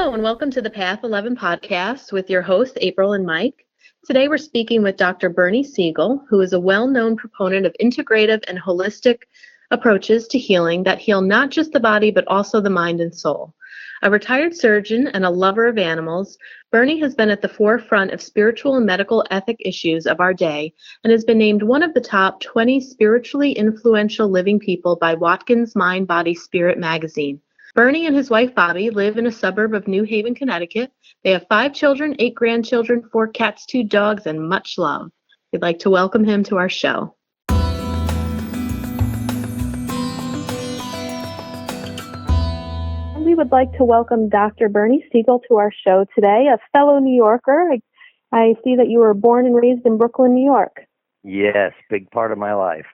Hello, and welcome to the Path 11 podcast with your hosts, April and Mike. Today we're speaking with Dr. Bernie Siegel, who is a well-known proponent of integrative and holistic approaches to healing that heal not just the body, but also the mind and soul. A retired surgeon and a lover of animals, Bernie has been at the forefront of spiritual and medical ethic issues of our day and has been named one of the top 20 spiritually influential living people by Watkins Mind Body Spirit magazine. Bernie and his wife Bobbie live in a suburb of New Haven, Connecticut. They have 5 children, 8 grandchildren, 4 cats, 2 dogs, and much love. We'd like to welcome him to our show. We would like to welcome Dr. Bernie Siegel to our show today, a fellow New Yorker. I see that you were born and raised in Brooklyn, New York. Yes, big part of my life.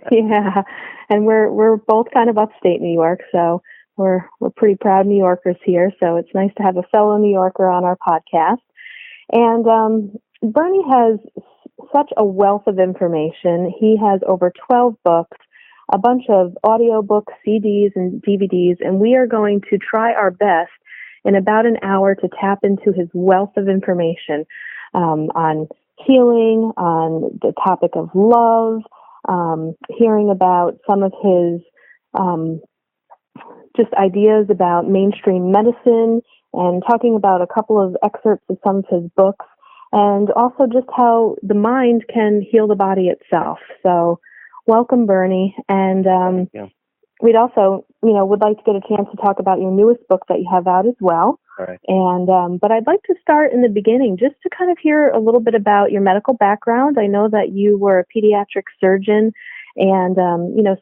Yeah, and we're both kind of upstate New York, so we're pretty proud New Yorkers here. So it's nice to have a fellow New Yorker on our podcast. And Bernie has such a wealth of information. He has over 12 books, a bunch of audio books, CDs, and DVDs, and we are going to try our best in about an hour to tap into his wealth of information on healing, on the topic of love, hearing about some of his just ideas about mainstream medicine, and talking about a couple of excerpts of some of his books, and also just how the mind can heal the body itself. So welcome, Bernie. And we'd also, would like to get a chance to talk about your newest book that you have out as well. All right. And but I'd like to start in the beginning, just to kind of hear a little bit about your medical background. I know that you were a pediatric surgeon, and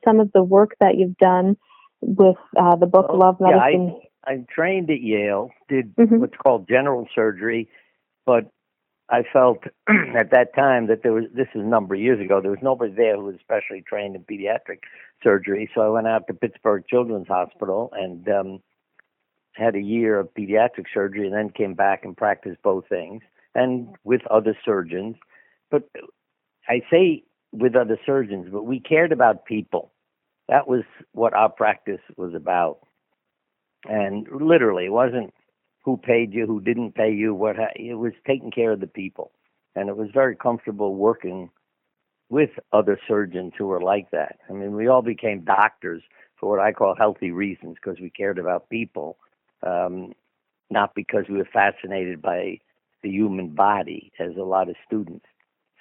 some of the work that you've done with the book Love Medicine. Yeah, I trained at Yale, did what's called general surgery, but I felt at that time that this is a number of years ago, there was nobody there who was specially trained in pediatric surgery. So I went out to Pittsburgh Children's Hospital and had a year of pediatric surgery, and then came back and practiced both things, and with other surgeons. But I say with other surgeons, but we cared about people. That was what our practice was about. And literally, it wasn't who paid you, who didn't pay you, it was taking care of the people. And it was very comfortable working with other surgeons who were like that. I mean, we all became doctors for what I call healthy reasons, because we cared about people, not because we were fascinated by the human body, as a lot of students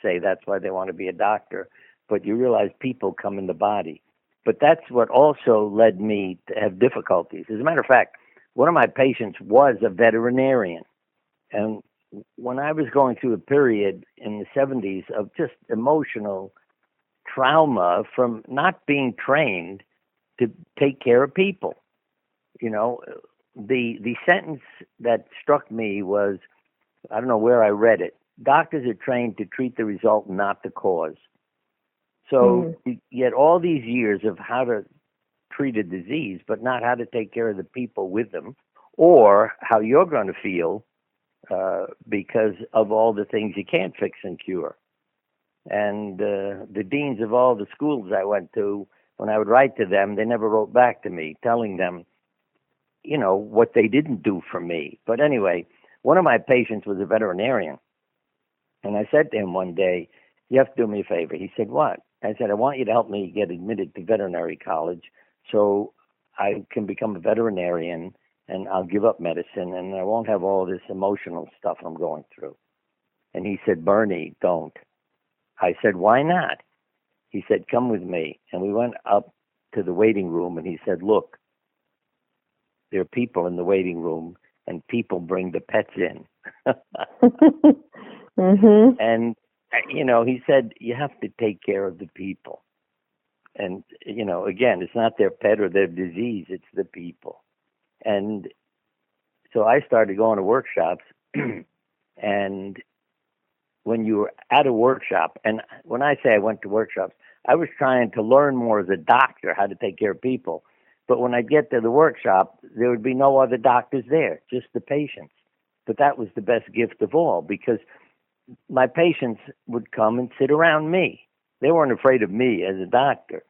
say that's why they want to be a doctor. But you realize people come in the body. But that's what also led me to have difficulties. As a matter of fact, one of my patients was a veterinarian. And when I was going through a period in the 70s of just emotional trauma from not being trained to take care of people, the sentence that struck me was, I don't know where I read it, doctors are trained to treat the result, not the cause. So you get all these years of how to treat a disease, but not how to take care of the people with them, or how you're going to feel because of all the things you can't fix and cure. And the deans of all the schools I went to, when I would write to them, they never wrote back to me telling them, what they didn't do for me. But anyway, one of my patients was a veterinarian. And I said to him one day, you have to do me a favor. He said, what? I said, I want you to help me get admitted to veterinary college so I can become a veterinarian, and I'll give up medicine, and I won't have all this emotional stuff I'm going through. And he said, Bernie, don't. I said, why not? He said, come with me. And we went up to the waiting room, and he said, look, there are people in the waiting room, and people bring the pets in. And he said, you have to take care of the people. And, again, it's not their pet or their disease, it's the people. And so I started going to workshops. And when you were at a workshop, and when I say I went to workshops, I was trying to learn more as a doctor how to take care of people. But when I'd get to the workshop, there would be no other doctors there, just the patients. But that was the best gift of all, because my patients would come and sit around me. They weren't afraid of me as a doctor.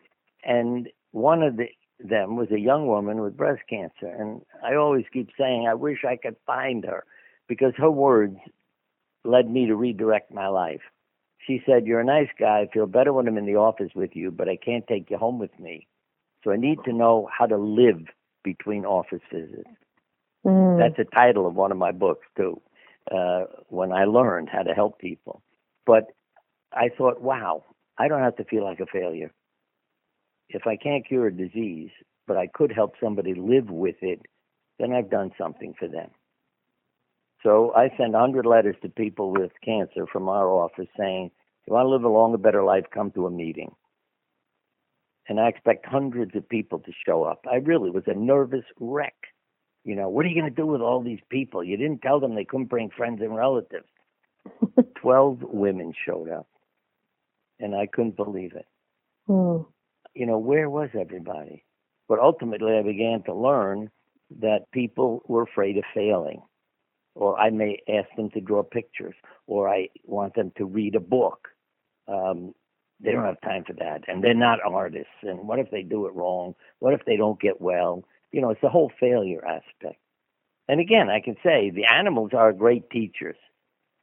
And one of the them was a young woman with breast cancer. And I always keep saying, I wish I could find her, because her words led me to redirect my life. She said, "You're a nice guy. I feel better when I'm in the office with you, but I can't take you home with me. So I need to know how to live between office visits." That's the title of one of my books, too, when I learned how to help people. But I thought, wow, I don't have to feel like a failure. If I can't cure a disease, but I could help somebody live with it, then I've done something for them. So I send 100 letters to people with cancer from our office saying, if you want to live a longer, better life, come to a meeting. And I expect hundreds of people to show up. I really was a nervous wreck. You know, what are you going to do with all these people? You didn't tell them they couldn't bring friends and relatives. 12 women showed up, and I couldn't believe it. You know, where was everybody? But ultimately, I began to learn that people were afraid of failing. Or I may ask them to draw pictures, or I want them to read a book. They don't have time for that, and they're not artists. And what if they do it wrong? What if they don't get well? You know, it's the whole failure aspect. And again, I can say the animals are great teachers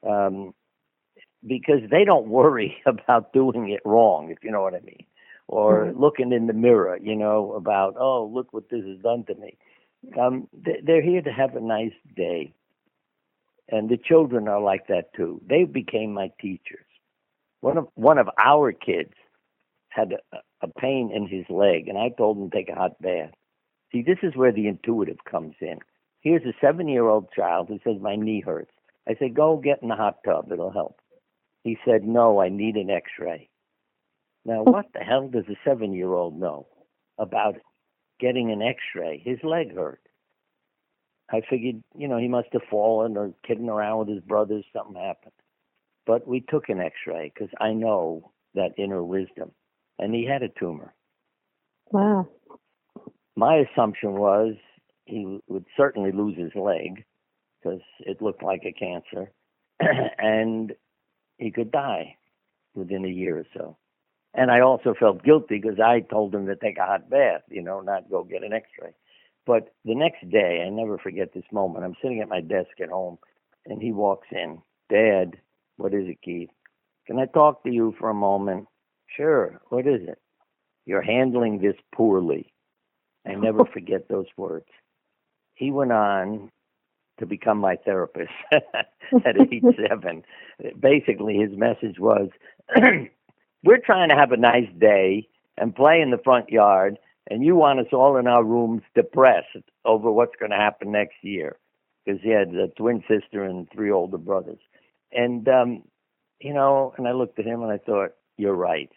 because they don't worry about doing it wrong, if you know what I mean, or looking in the mirror, you know, about, oh, look what this has done to me. They're here to have a nice day. And the children are like that too. They became my teachers. One of our kids had a pain in his leg, and I told him to take a hot bath. See, this is where the intuitive comes in. Here's a 7-year-old child who says, my knee hurts. I said, go get in the hot tub. It'll help. He said, no, I need an x-ray. Now, what the hell does a 7-year-old know about getting an x-ray? His leg hurt. I figured, you know, he must have fallen or kidding around with his brothers. Something happened. But we took an x-ray because I know that inner wisdom. And he had a tumor. Wow. My assumption was he would certainly lose his leg because it looked like a cancer. And he could die within a year or so. And I also felt guilty because I told him to take a hot bath, you know, not go get an x-ray. But the next day, I never forget this moment. I'm sitting at my desk at home, and he walks in. Dad, what is it, Keith? Can I talk to you for a moment? Sure. What is it? You're handling this poorly. I never forget those words. He went on to become my therapist at age 7. Basically, his message was, we're trying to have a nice day and play in the front yard, and you want us all in our rooms depressed over what's going to happen next year, because he had a twin sister and 3 older brothers. And, you know, and I looked at him and I thought, you're right.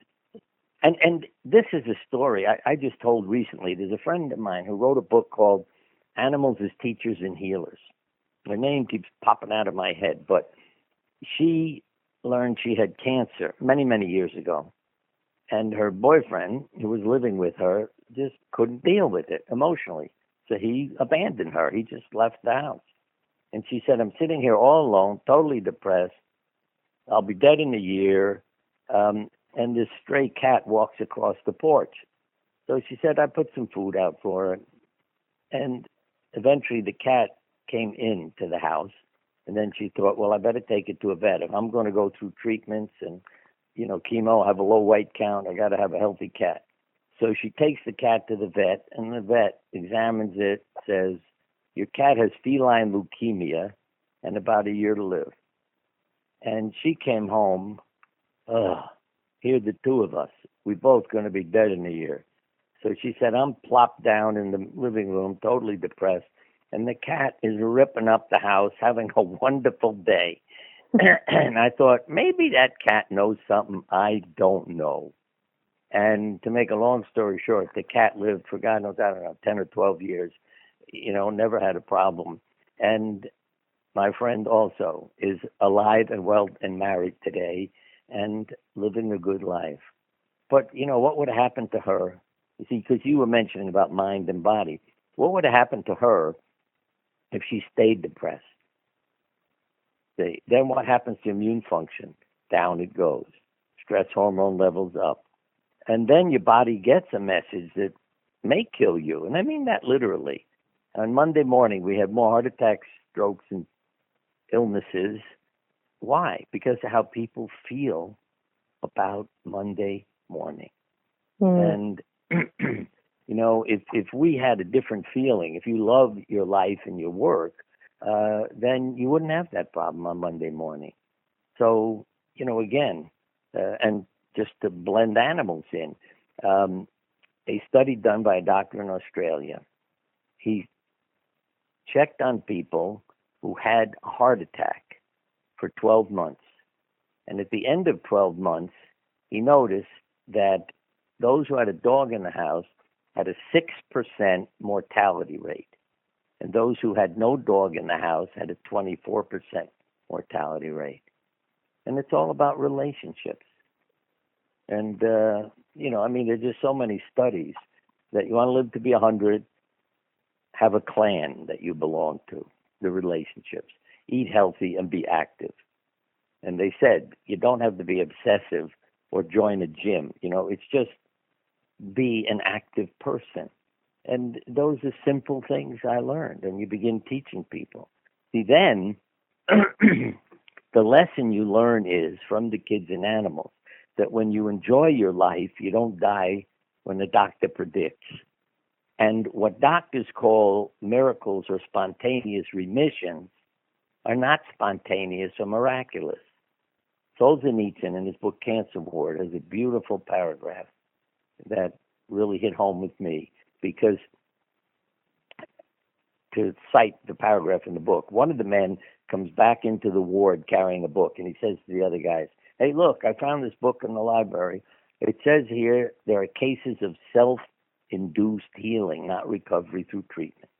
And this is a story I just told recently. There's a friend of mine who wrote a book called Animals as Teachers and Healers. Her name keeps popping out of my head, but she learned she had cancer many, many years ago. And her boyfriend, who was living with her, just couldn't deal with it emotionally. So he abandoned her. He just left the house. And she said, I'm sitting here all alone, totally depressed. I'll be dead in a year. And this stray cat walks across the porch. So she said, I put some food out for her. And eventually the cat came into the house. And then she thought, well, I better take it to a vet. If I'm going to go through treatments and, you know, chemo, have a low white count, I got to have a healthy cat. So she takes the cat to the vet, and the vet examines it, says, your cat has feline leukemia and about a year to live. And she came home, here are the 2 of us. We're both going to be dead in a year. So she said, I'm plopped down in the living room, totally depressed, and the cat is ripping up the house, having a wonderful day. And I thought, maybe that cat knows something I don't know. And to make a long story short, the cat lived for, God knows, I don't know, 10 or 12 years, you know, never had a problem. And my friend also is alive and well and married today and living a good life. But, you know, what would have happened to her? You see, because you were mentioning about mind and body, what would have happened to her if she stayed depressed? Then what happens to immune function? Down it goes. Stress hormone levels up. And then your body gets a message that may kill you. And I mean that literally. On Monday morning, we have more heart attacks, strokes, and illnesses. Why? Because of how people feel about Monday morning. And, if we had a different feeling, if you love your life and your work, then you wouldn't have that problem on Monday morning. So, again, and just to blend animals in, a study done by a doctor in Australia, he checked on people who had a heart attack for 12 months. And at the end of 12 months, he noticed that those who had a dog in the house had a 6% mortality rate. And those who had no dog in the house had a 24% mortality rate. And it's all about relationships. And, there's just so many studies that you want to live to be 100, have a clan that you belong to, the relationships, eat healthy and be active. And they said you don't have to be obsessive or join a gym. It's just be an active person. And those are simple things I learned, and you begin teaching people. See, then the lesson you learn is from the kids and animals that when you enjoy your life, you don't die when the doctor predicts. And what doctors call miracles or spontaneous remissions are not spontaneous or miraculous. Solzhenitsyn, in his book Cancer Ward, has a beautiful paragraph that really hit home with me, because to cite the paragraph in the book, one of the men comes back into the ward carrying a book, and he says to the other guys, "Hey, look, I found this book in the library. It says here there are cases of self-induced healing, not recovery through treatment."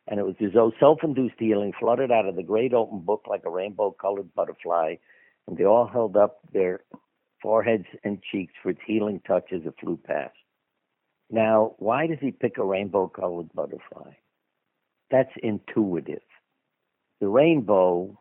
And it was as though self-induced healing flooded out of the great open book like a rainbow-colored butterfly, and they all held up their foreheads and cheeks for its healing touch as it flew past. Now, why does he pick a rainbow-colored butterfly? That's intuitive. The rainbow,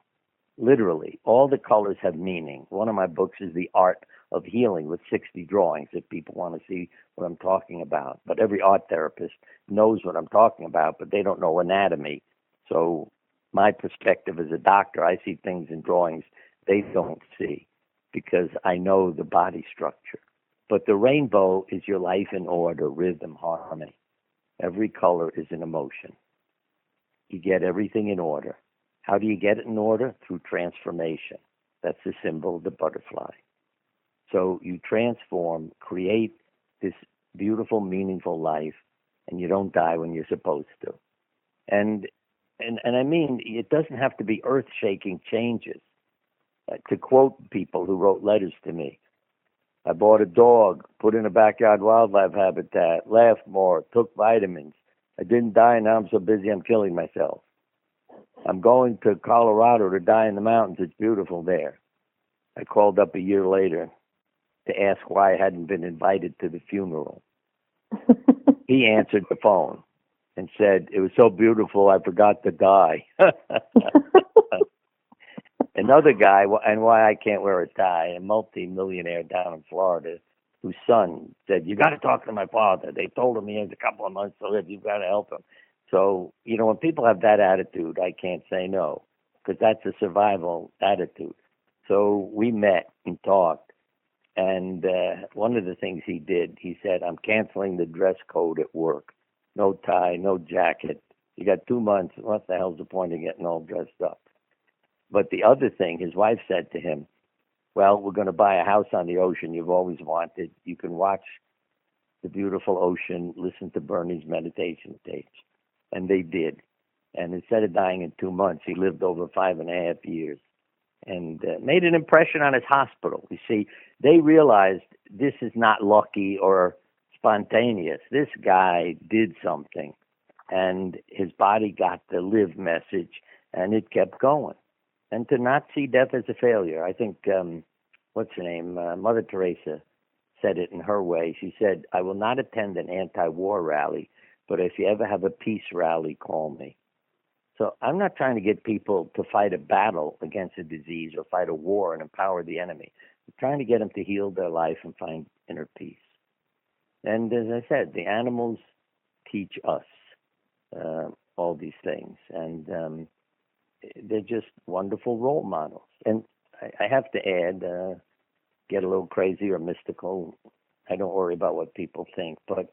literally, all the colors have meaning. One of my books is The Art of Healing with 60 drawings if people want to see what I'm talking about. But every art therapist knows what I'm talking about, but they don't know anatomy. So my perspective as a doctor, I see things in drawings they don't see because I know the body structure. But the rainbow is your life in order, rhythm, harmony. Every color is an emotion. You get everything in order. How do you get it in order? Through transformation. That's the symbol of the butterfly. So you transform, create this beautiful, meaningful life, and you don't die when you're supposed to. And I mean, it doesn't have to be earth-shaking changes. To quote people who wrote letters to me, I bought a dog, put in a backyard wildlife habitat, laughed more, took vitamins. I didn't die, and now I'm so busy I'm killing myself. I'm going to Colorado to die in the mountains. It's beautiful there. I called up a year later to ask why I hadn't been invited to the funeral. He answered the phone and said, "It was so beautiful, I forgot to die." Another guy, and why I can't wear a tie, a multi-millionaire down in Florida, whose son said, "You got to talk to my father. They told him he has a couple of months to live. You've got to help him." So, when people have that attitude, I can't say no, because that's a survival attitude. So we met and talked, and one of the things he did, he said, "I'm canceling the dress code at work. No tie, no jacket. You got 2 months. What the hell's the point of getting all dressed up?" But the other thing, his wife said to him, "Well, we're going to buy a house on the ocean you've always wanted. You can watch the beautiful ocean, listen to Bernie's meditation tapes." And they did. And instead of dying in 2 months, he lived over 5.5 years and made an impression on his hospital. You see, they realized this is not lucky or spontaneous. This guy did something, and his body got the live message, and it kept going. And to not see death as a failure. I think, what's her name? Mother Teresa said it in her way. She said, "I will not attend an anti-war rally, but if you ever have a peace rally, call me." So I'm not trying to get people to fight a battle against a disease or fight a war and empower the enemy. I'm trying to get them to heal their life and find inner peace. And as I said, the animals teach us all these things. And they're just wonderful role models. And I have to add, get a little crazy or mystical. I don't worry about what people think. But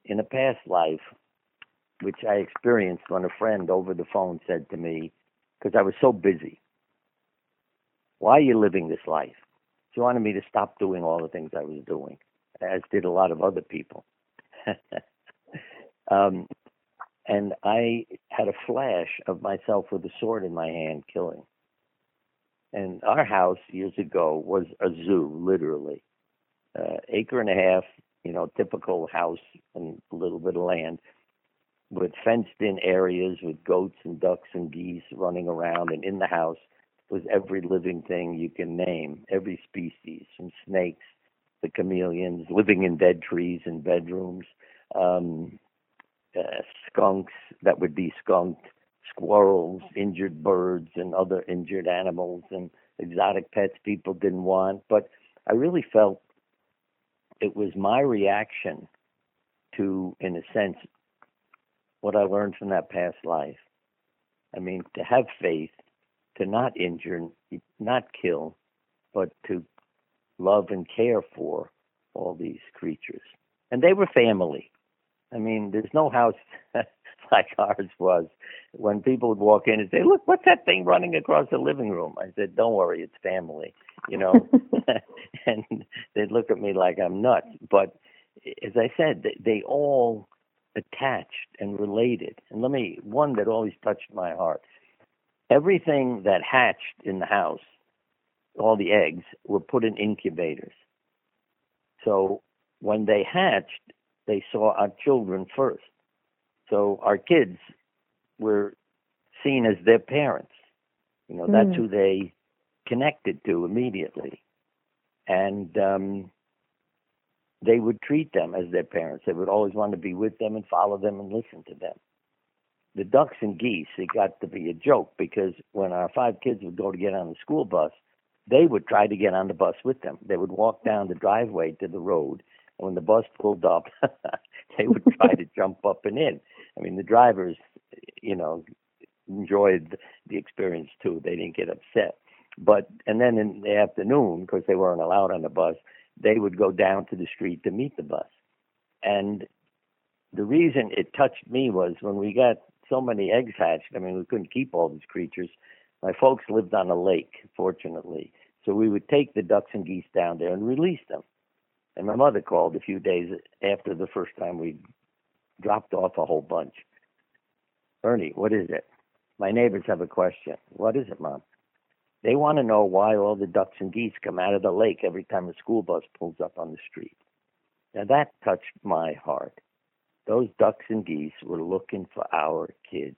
in a past life, which I experienced when a friend over the phone said to me, because I was so busy, why are you living this life? She wanted me to stop doing all the things I was doing, as did a lot of other people. And I had a flash of myself with a sword in my hand killing. And our house years ago was a zoo, literally. Acre and a half, typical house and a little bit of land with fenced-in areas with goats and ducks and geese running around. And in the house was every living thing you can name, every species, from snakes, the chameleons, living in dead trees in bedrooms, skunks that would be skunked, squirrels, injured birds, and other injured animals, and exotic pets people didn't want. But I really felt it was my reaction to, in a sense, what I learned from that past life. I mean, to have faith, to not injure, not kill, but to love and care for all these creatures. And they were family. I mean, there's no house like ours was. When people would walk in and say, look, what's that thing running across the living room? I said, don't worry, it's family, And they'd look at me like I'm nuts. But as I said, they all attached and related. And one that always touched my heart. Everything that hatched in the house, all the eggs, were put in incubators. So when they hatched, they saw our children first. So our kids were seen as their parents. That's who they connected to immediately. And they would treat them as their parents. They would always want to be with them and follow them and listen to them. The ducks and geese, it got to be a joke because when our 5 kids would go to get on the school bus, they would try to get on the bus with them. They would walk down the driveway to the road, and when the bus pulled up, they would try to jump up and in. I mean, the drivers, enjoyed the experience too. They didn't get upset. And then in the afternoon, because they weren't allowed on the bus, they would go down to the street to meet the bus. And the reason it touched me was when we got so many eggs hatched, I mean, we couldn't keep all these creatures. My folks lived on a lake, fortunately. So we would take the ducks and geese down there and release them. And my mother called a few days after the first time we dropped off a whole bunch. Bernie, what is it? My neighbors have a question. What is it, Mom? They want to know why all the ducks and geese come out of the lake every time a school bus pulls up on the street. Now that touched my heart. Those ducks and geese were looking for our kids.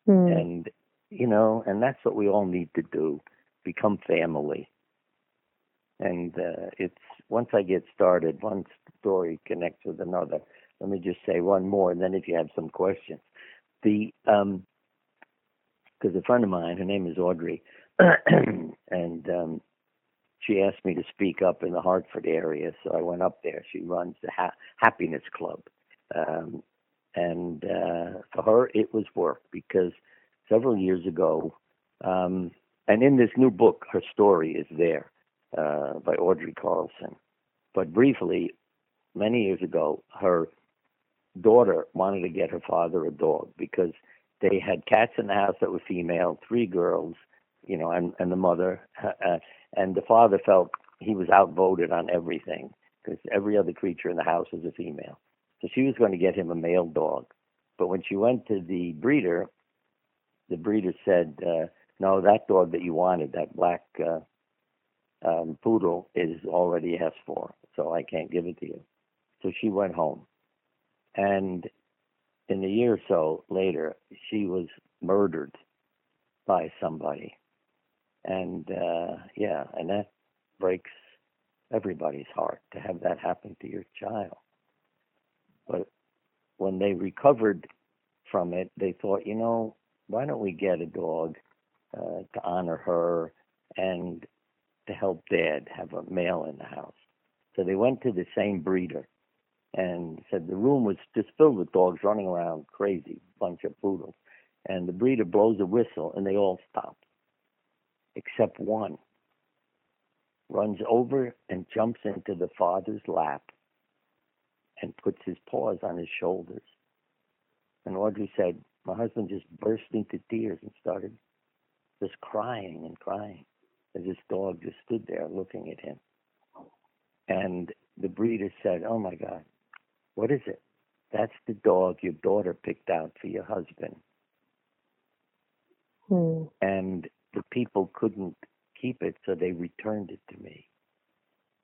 And, and that's what we all need to do, become family. And it's once I get started, one story connects with another. Let me just say one more, and then if you have some questions. Because a friend of mine, her name is Audrey, and she asked me to speak up in the Hartford area, so I went up there. She runs the Happiness Club. And for her, it was work because several years ago, and in this new book, her story is there by Audrey Carlson. But briefly, many years ago, her daughter wanted to get her father a dog because they had cats in the house that were female, 3 girls, and the mother. And the father felt he was outvoted on everything because every other creature in the house was a female. So she was going to get him a male dog. But when she went to the breeder said, no, that dog that you wanted, that black poodle, is already S4, so I can't give it to you. So she went home. And in a year or so later, she was murdered by somebody. And, and that breaks everybody's heart to have that happen to your child. But when they recovered from it, they thought, why don't we get a dog to honor her and to help Dad have a male in the house? So they went to the same breeder, and said the room was just filled with dogs running around, crazy bunch of poodles. And the breeder blows a whistle, and they all stop, except one. Runs over and jumps into the father's lap and puts his paws on his shoulders. And Audrey said, my husband just burst into tears and started just crying and crying as this dog just stood there looking at him. And the breeder said, oh my God, what is it? That's the dog your daughter picked out for your husband. And the people couldn't keep it, so they returned it to me.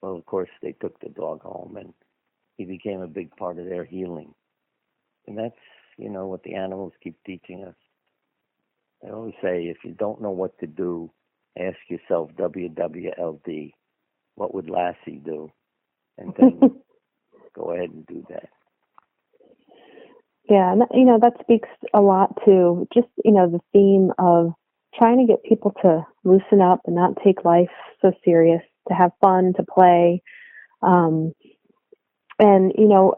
Well, of course, they took the dog home, and he became a big part of their healing. And that's, what the animals keep teaching us. I always say, if you don't know what to do, ask yourself, WWLD, what would Lassie do? And then go ahead and do that. Yeah, and that speaks a lot to just, the theme of trying to get people to loosen up and not take life so serious, to have fun, to play. And,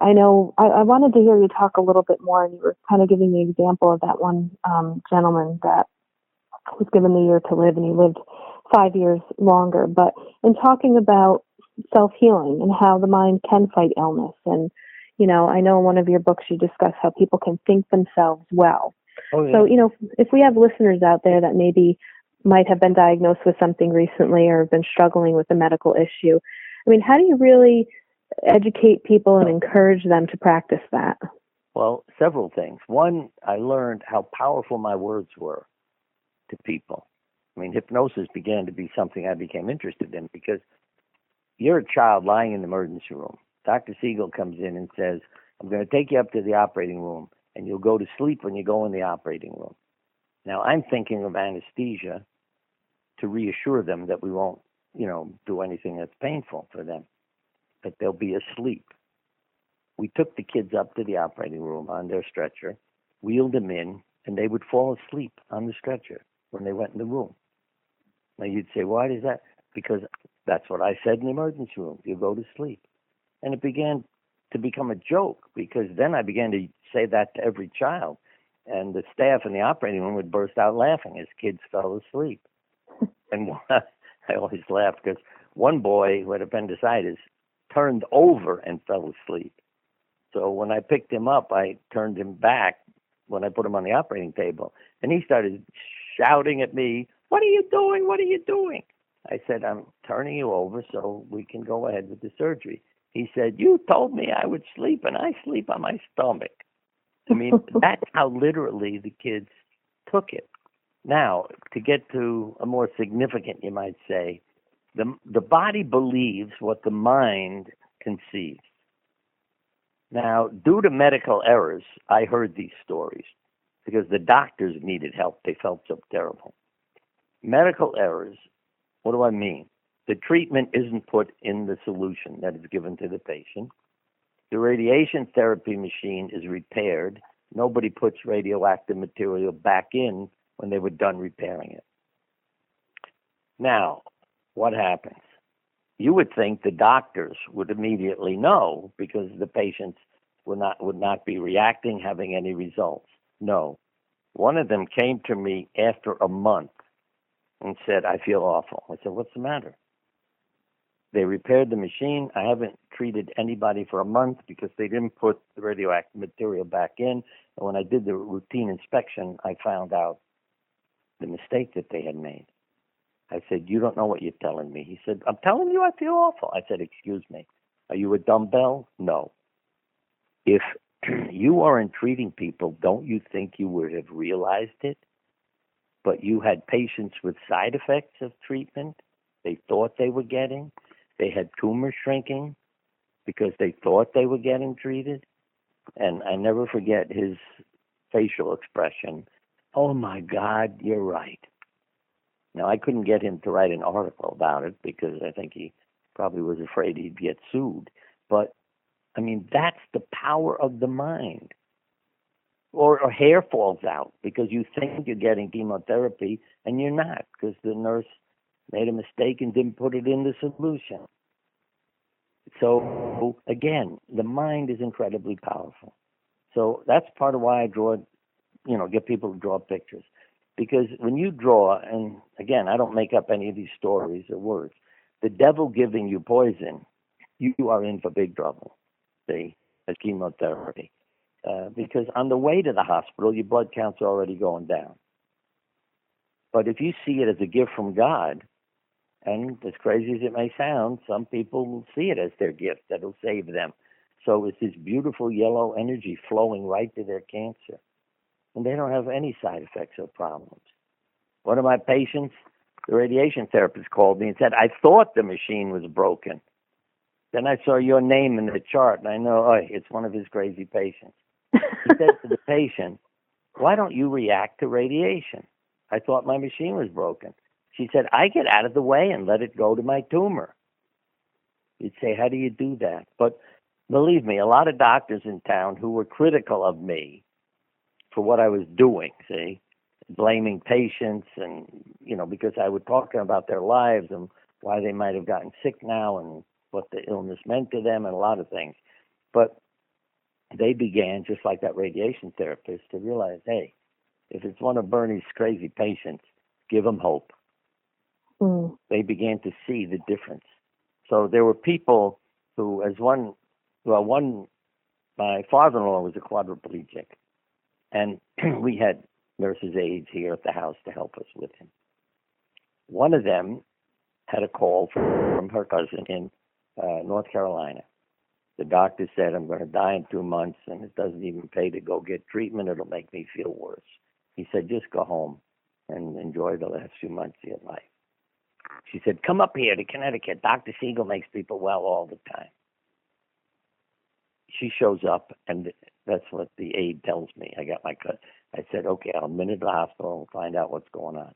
I know I wanted to hear you talk a little bit more, and you were kind of giving the example of that one gentleman that was given the year to live, and he lived 5 years longer. But in talking about self-healing and how the mind can fight illness, and, I know in one of your books you discuss how people can think themselves well. Oh, yeah. So, if we have listeners out there that maybe might have been diagnosed with something recently or have been struggling with a medical issue, how do you really educate people and encourage them to practice that? Well, several things. One, I learned how powerful my words were to people. Hypnosis began to be something I became interested in because you're a child lying in the emergency room. Dr. Siegel comes in and says, I'm going to take you up to the operating room, and you'll go to sleep when you go in the operating room. Now, I'm thinking of anesthesia to reassure them that we won't, do anything that's painful for them, that they'll be asleep. We took the kids up to the operating room on their stretcher, wheeled them in, and they would fall asleep on the stretcher when they went in the room. Now, you'd say, why is that? Because that's what I said in the emergency room. You go to sleep. And it began to become a joke because then I began to say that to every child. And the staff in the operating room would burst out laughing as kids fell asleep. And I always laugh because one boy who had appendicitis turned over and fell asleep. So when I picked him up, I turned him back when I put him on the operating table. And he started shouting at me, what are you doing? What are you doing? I said, I'm turning you over so we can go ahead with the surgery. He said, you told me I would sleep, and I sleep on my stomach. That's how literally the kids took it. Now, to get to a more significant, you might say, the body believes what the mind conceives. Now, due to medical errors, I heard these stories because the doctors needed help. They felt so terrible. Medical errors, what do I mean? The treatment isn't put in the solution that is given to the patient. The radiation therapy machine is repaired. Nobody puts radioactive material back in when they were done repairing it. Now, what happens? You would think the doctors would immediately know because the patients would not be reacting, having any results. No. One of them came to me after a month and said, I feel awful. I said, what's the matter? They repaired the machine. I haven't treated anybody for a month because they didn't put the radioactive material back in. And when I did the routine inspection, I found out the mistake that they had made. I said, you don't know what you're telling me. He said, I'm telling you I feel awful. I said, excuse me, are you a dumbbell? No. If you aren't treating people, don't you think you would have realized it? But you had patients with side effects of treatment they thought they were getting. They had tumor shrinking because they thought they were getting treated. And I never forget his facial expression. Oh, my God, you're right. Now, I couldn't get him to write an article about it because I think he probably was afraid he'd get sued. But, that's the power of the mind. Or hair falls out because you think you're getting chemotherapy and you're not because the nurse made a mistake and didn't put it in the solution. So again, the mind is incredibly powerful. So that's part of why I draw, get people to draw pictures. Because when you draw, and again, I don't make up any of these stories or words, the devil giving you poison, you are in for big trouble, see, as chemotherapy. Because on the way to the hospital, your blood count's already going down. But if you see it as a gift from God, and as crazy as it may sound, some people will see it as their gift that'll save them. So it's this beautiful yellow energy flowing right to their cancer. And they don't have any side effects or problems. One of my patients, the radiation therapist, called me and said, I thought the machine was broken. Then I saw your name in the chart, and I know, it's one of his crazy patients. He said to the patient, why don't you react to radiation? I thought my machine was broken. She said, I get out of the way and let it go to my tumor. You'd say, how do you do that? But believe me, a lot of doctors in town who were critical of me for what I was doing, see, blaming patients and, because I would talk about their lives and why they might have gotten sick now and what the illness meant to them and a lot of things. But they began, just like that radiation therapist, to realize, hey, if it's one of Bernie's crazy patients, give them hope. Mm. They began to see the difference. So there were people who, my father-in-law was a quadriplegic, and we had nurses' aides here at the house to help us with him. One of them had a call from her cousin in North Carolina. The doctor said, I'm going to die in 2 months, and it doesn't even pay to go get treatment. It'll make me feel worse. He said, just go home and enjoy the last few months of your life. She said, come up here to Connecticut. Dr. Siegel makes people well all the time. She shows up, and that's what the aide tells me. I got my cut. I said, okay, I'll minute the hospital and find out what's going on.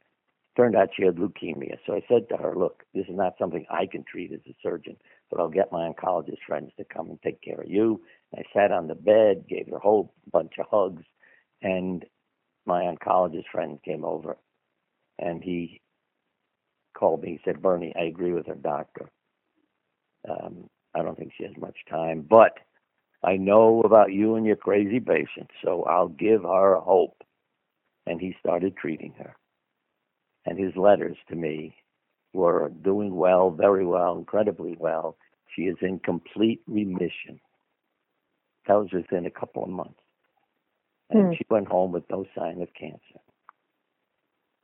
Turned out she had leukemia. So I said to her, look, this is not something I can treat as a surgeon, but I'll get my oncologist friends to come and take care of you. I sat on the bed, gave her a whole bunch of hugs, and my oncologist friend came over, and he called me. He said, Bernie, I agree with her doctor. I don't think she has much time, but I know about you and your crazy patient, so I'll give her hope. And he started treating her. And his letters to me were doing well, very well, incredibly well. She is in complete remission. That was within a couple of months. And she went home with no sign of cancer.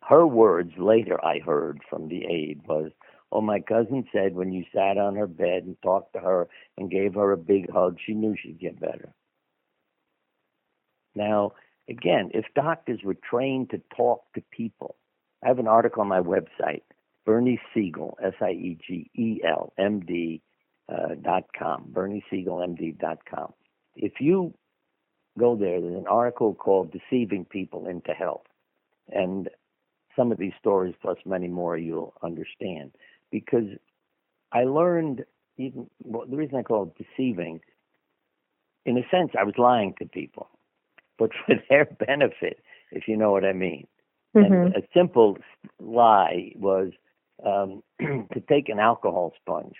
Her words later I heard from the aide was, oh, my cousin said when you sat on her bed and talked to her and gave her a big hug, she knew she'd get better. Now, again, if doctors were trained to talk to people, I have an article on my website, Bernie Siegel, Siegel, MD.com, BernieSiegelMD.com. If you go there, there's an article called Deceiving People into Health. And some of these stories, plus many more, you'll understand. Because I learned, the reason I call it deceiving, in a sense, I was lying to people, but for their benefit, if you know what I mean. Mm-hmm. And a simple lie was to take an alcohol sponge,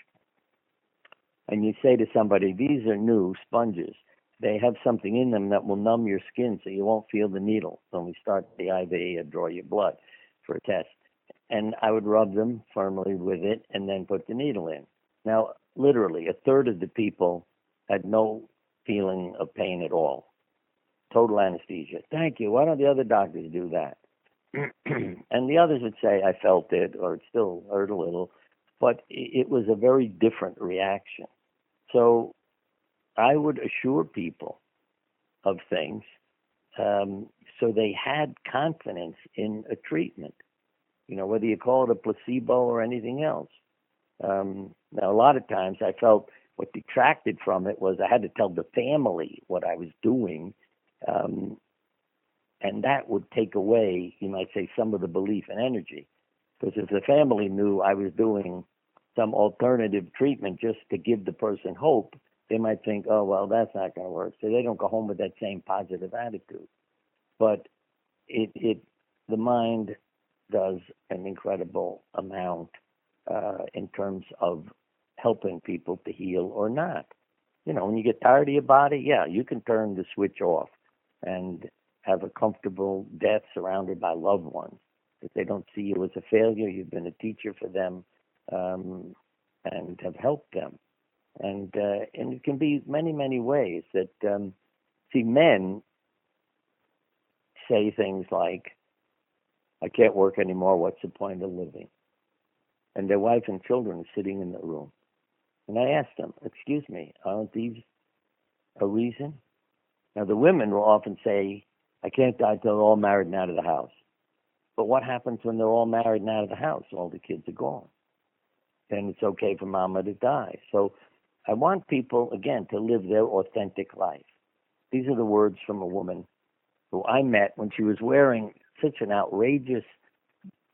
and you say to somebody, these are new sponges. They have something in them that will numb your skin so you won't feel the needle when we start the IV or draw your blood for a test. And I would rub them firmly with it and then put the needle in. Now, literally, a third of the people had no feeling of pain at all. Total anesthesia. Thank you. Why don't the other doctors do that? And the others would say, I felt it, or it still hurt a little. But it was a very different reaction. So I would assure people of things so they had confidence in a treatment, whether you call it a placebo or anything else. Now, a lot of times I felt what detracted from it was I had to tell the family what I was doing, and that would take away, you might say, some of the belief and energy. Because if the family knew I was doing some alternative treatment just to give the person hope, they might think, oh, well, that's not going to work. So they don't go home with that same positive attitude. But the mind does an incredible amount in terms of helping people to heal or not. When you get tired of your body, yeah, you can turn the switch off and have a comfortable death surrounded by loved ones. If they don't see you as a failure, you've been a teacher for them, and have helped them. And it can be many, many ways that, men say things like, I can't work anymore, what's the point of living? And their wife and children are sitting in the room. And I asked them, excuse me, aren't these a reason? Now, the women will often say, I can't die till they're all married and out of the house. But what happens when they're all married and out of the house? All the kids are gone. Then it's okay for mama to die. So I want people, again, to live their authentic life. These are the words from a woman who I met when she was wearing such an outrageous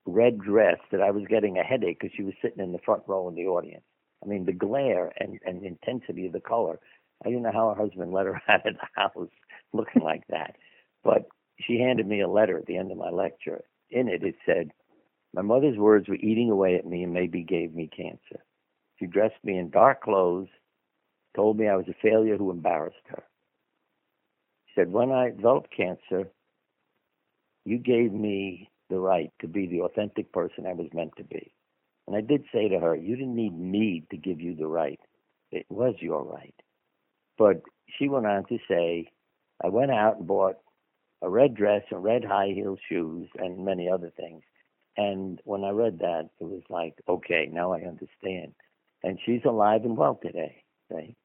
red dress that I was getting a headache because she was sitting in the front row in the audience. I mean, the glare and intensity of the color. I didn't know how her husband let her out of the house looking like that. But she handed me a letter at the end of my lecture. In it, it said, my mother's words were eating away at me and maybe gave me cancer. She dressed me in dark clothes, told me I was a failure who embarrassed her. She said, when I developed cancer, you gave me the right to be the authentic person I was meant to be. And I did say to her, you didn't need me to give you the right. It was your right. But she went on to say, I went out and bought a red dress and red high-heel shoes and many other things. And when I read that, it was like, okay, now I understand. And she's alive and well today, right?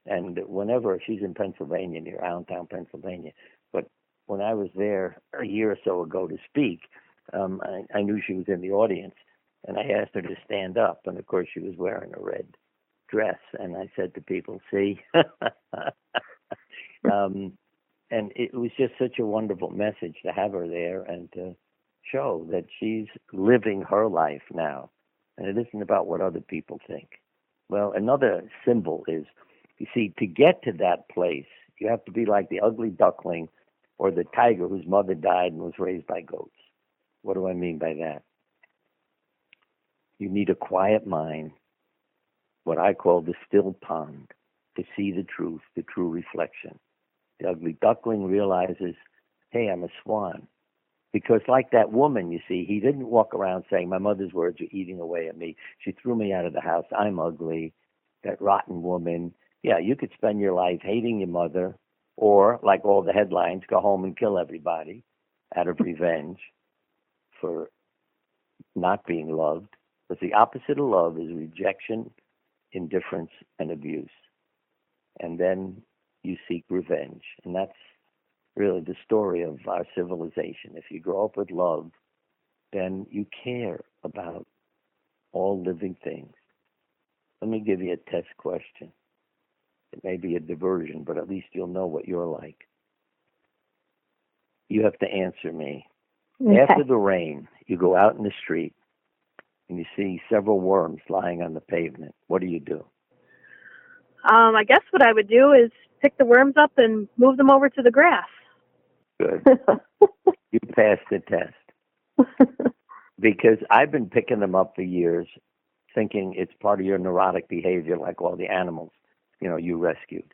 And whenever she's in Pennsylvania, near Allentown, Pennsylvania. But when I was there a year or so ago to speak, I knew she was in the audience. And I asked her to stand up. And, of course, she was wearing a red dress. And I said to people, see? And it was just such a wonderful message to have her there and to show that she's living her life now. And it isn't about what other people think. Well, another symbol is, you see, to get to that place, you have to be like the ugly duckling or the tiger whose mother died and was raised by goats. What do I mean by that? You need a quiet mind, what I call the still pond, to see the truth, the true reflection. The ugly duckling realizes, hey, I'm a swan. Because like that woman, you see, he didn't walk around saying, my mother's words are eating away at me. She threw me out of the house. I'm ugly. That rotten woman. Yeah, you could spend your life hating your mother, or, like all the headlines, go home and kill everybody out of revenge for not being loved. But the opposite of love is rejection, indifference, and abuse. And then you seek revenge. And that's really the story of our civilization. If you grow up with love, then you care about all living things. Let me give you a test question. It may be a diversion, but at least you'll know what you're like. You have to answer me. Okay. After the rain, you go out in the street and you see several worms lying on the pavement. What do you do? I guess what I would do is pick the worms up and move them over to the grass. Good. You passed the test. Because I've been picking them up for years, thinking it's part of your neurotic behavior like all the animals, you rescued.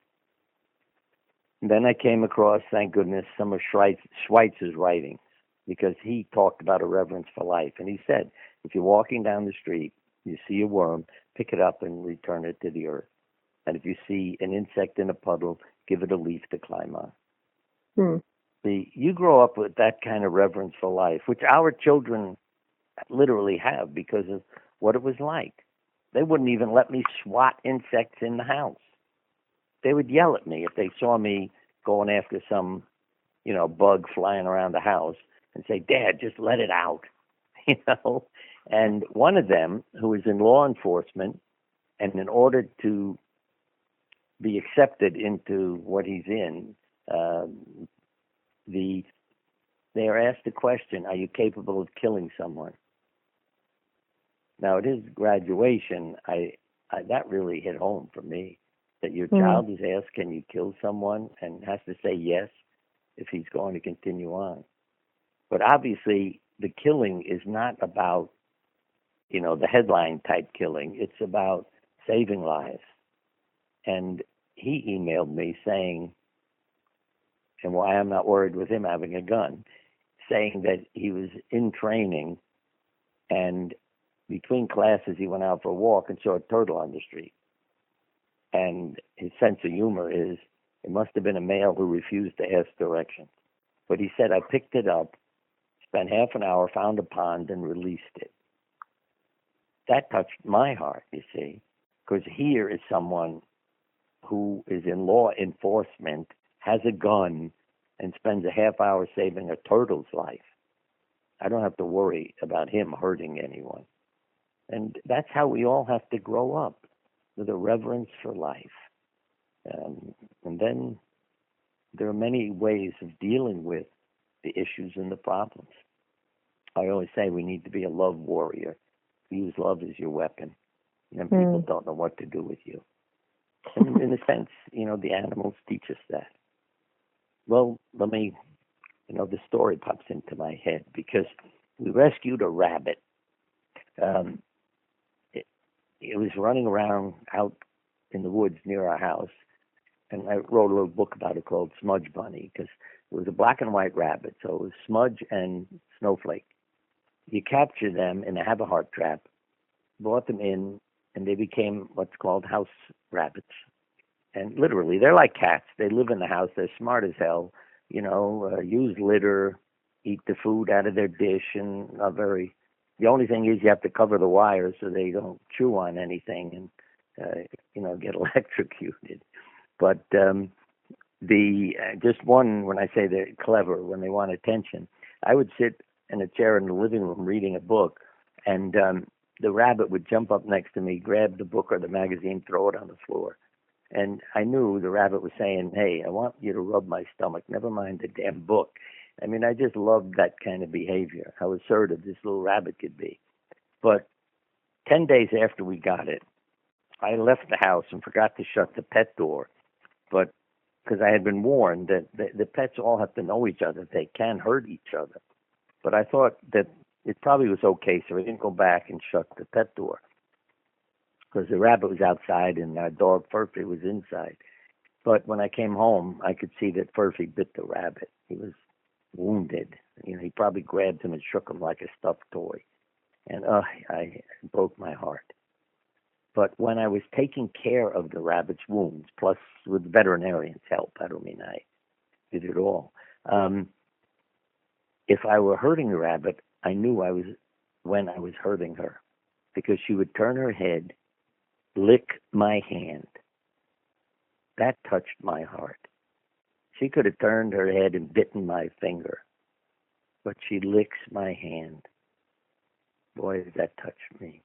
And then I came across, thank goodness, some of Schweitzer's writings, because he talked about a reverence for life. And he said, if you're walking down the street, you see a worm, pick it up and return it to the earth. And if you see an insect in a puddle, give it a leaf to climb on. See, you grow up with that kind of reverence for life, which our children literally have because of what it was like. They wouldn't even let me swat insects in the house. They would yell at me if they saw me going after some, bug flying around the house and say, Dad, just let it out, And one of them, who is in law enforcement, and in order to be accepted into what he's in, they are asked the question, are you capable of killing someone? Now, at his graduation, that really hit home for me, that your child is asked, can you kill someone, and has to say yes if he's going to continue on. But obviously, the killing is not about, the headline type killing. It's about saving lives. And he emailed me saying, and why I'm not worried with him having a gun, saying that he was in training, and between classes he went out for a walk and saw a turtle on the street. And his sense of humor is, it must have been a male who refused to ask directions. But he said, I picked it up, spent half an hour, found a pond, and released it. That touched my heart, you see, because here is someone who is in law enforcement, has a gun, and spends a half hour saving a turtle's life. I don't have to worry about him hurting anyone. And that's how we all have to grow up, with a reverence for life. And then there are many ways of dealing with the issues and the problems. I always say we need to be a love warrior. Use love as your weapon. And then people don't know what to do with you. And in a sense, the animals teach us that. Well, the story pops into my head because we rescued a rabbit. It was running around out in the woods near our house, and I wrote a little book about it called Smudge Bunny, because it was a black and white rabbit, so it was Smudge and Snowflake. You capture them in a have-a-heart trap, brought them in, and they became what's called house rabbits. And literally, they're like cats. They live in the house. They're smart as hell, use litter, eat the food out of their dish, and are very... The only thing is you have to cover the wires so they don't chew on anything and, get electrocuted. But just one, when I say they're clever, when they want attention, I would sit in a chair in the living room reading a book, and the rabbit would jump up next to me, grab the book or the magazine, throw it on the floor. And I knew the rabbit was saying, hey, I want you to rub my stomach, never mind the damn book. I mean, I just loved that kind of behavior, how assertive this little rabbit could be. But 10 days after we got it, I left the house and forgot to shut the pet door. But because I had been warned that the pets all have to know each other. They can hurt each other. But I thought that it probably was okay, so I didn't go back and shut the pet door, because the rabbit was outside and our dog Furphy was inside. But when I came home, I could see that Furphy bit the rabbit. He was wounded. He probably grabbed him and shook him like a stuffed toy. And I broke my heart. But when I was taking care of the rabbit's wounds, plus with the veterinarian's help, I don't mean I did it all. If I were hurting the rabbit, I knew when I was hurting her, because she would turn her head, lick my hand. That touched my heart. She could have turned her head and bitten my finger, but she licks my hand. Boy, that touched me.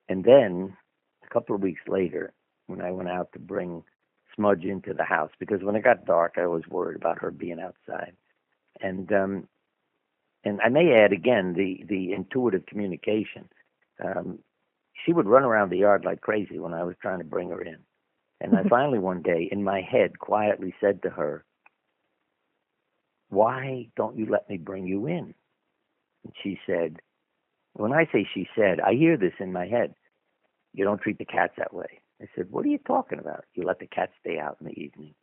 And then, a couple of weeks later, when I went out to bring Smudge into the house, because when it got dark, I was worried about her being outside. And I may add again the intuitive communication. She would run around the yard like crazy when I was trying to bring her in. And I finally one day, in my head, quietly said to her, why don't you let me bring you in? And she said, when I say she said, I hear this in my head, you don't treat the cats that way. I said, what are you talking about? You let the cats stay out in the evening.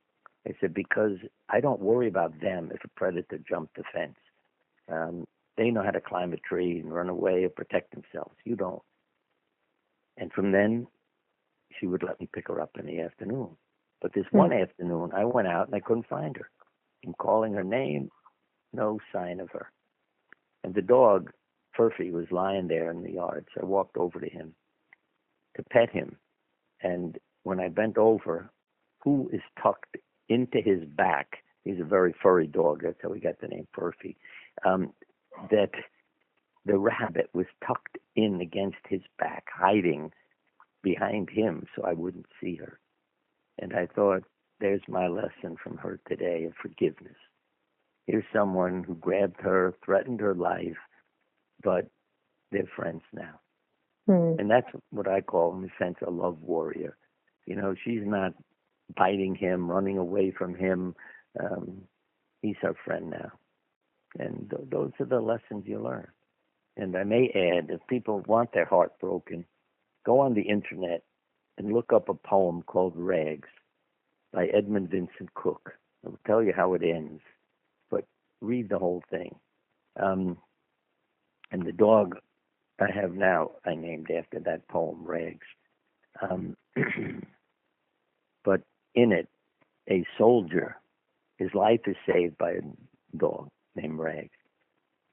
I said, because I don't worry about them if a predator jumped the fence. They know how to climb a tree and run away or protect themselves. You don't. And from then, she would let me pick her up in the afternoon. But this one afternoon, I went out and I couldn't find her. I'm calling her name, no sign of her. And the dog, Furphy, was lying there in the yard. So I walked over to him to pet him. And when I bent over, who is tucked into his back, he's a very furry dog, that's how we got the name Furphy, that the rabbit was tucked in against his back, hiding behind him so I wouldn't see her. And I thought, there's my lesson from her today of forgiveness. Here's someone who grabbed her, threatened her life, but they're friends now. And that's what I call, in a sense, a love warrior. She's not biting him, running away from him. He's her friend now. And those are the lessons you learn. And I may add, if people want their heart broken, go on the internet and look up a poem called Rags by Edmund Vincent Cook. I'll tell you how it ends, but read the whole thing. And the dog I have now, I named after that poem, Rags. But in it, a soldier, his life is saved by a dog named Rags.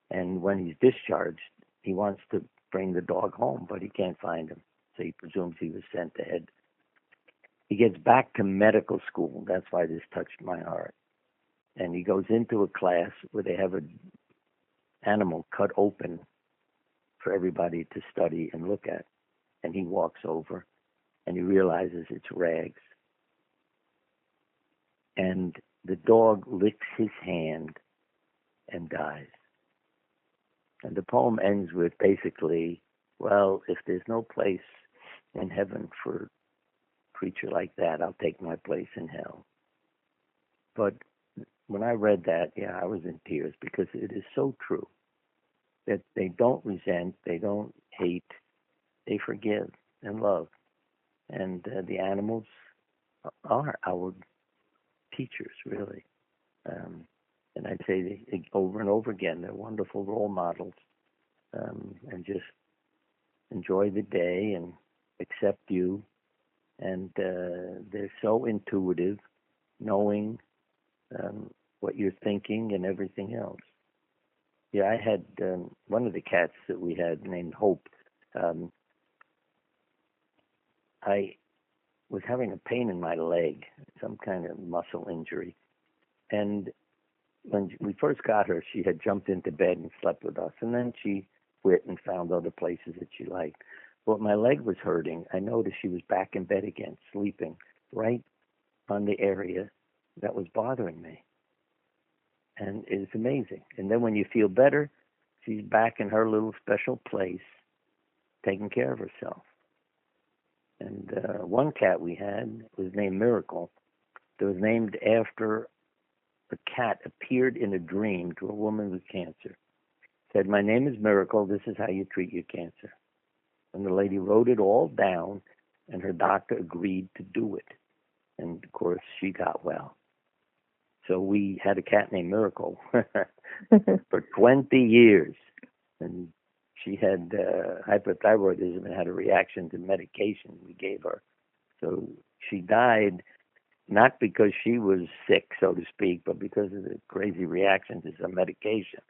And when he's discharged, he wants to bring the dog home, but he can't find him. So he presumes he was sent ahead. He gets back to medical school. That's why this touched my heart. And he goes into a class where they have an animal cut open for everybody to study and look at. And he walks over and he realizes it's Rags. And the dog licks his hand and dies. And the poem ends with basically, well, if there's no place in heaven for a creature like that, I'll take my place in hell. But when I read that, yeah, I was in tears, because it is so true that they don't resent, they don't hate, they forgive and love. And the animals are our teachers, really. And I'd say over and over again, they're wonderful role models. And just enjoy the day and accept you. And they're so intuitive, knowing what you're thinking and everything else. Yeah, I had one of the cats that we had named Hope. I was having a pain in my leg, some kind of muscle injury. And when we first got her, she had jumped into bed and slept with us. And then she quit and found other places that she liked. But my leg was hurting. I noticed she was back in bed again, sleeping right on the area that was bothering me. And it's amazing. And then when you feel better, she's back in her little special place, taking care of herself. And one cat we had was named Miracle. It was named after a cat appeared in a dream to a woman with cancer. Said, "My name is Miracle. This is how you treat your cancer." And the lady wrote it all down, and her doctor agreed to do it. And, of course, she got well. So we had a cat named Miracle for 20 years. And she had hypothyroidism and had a reaction to medication we gave her. So she died not because she was sick, so to speak, but because of the crazy reaction to some medication.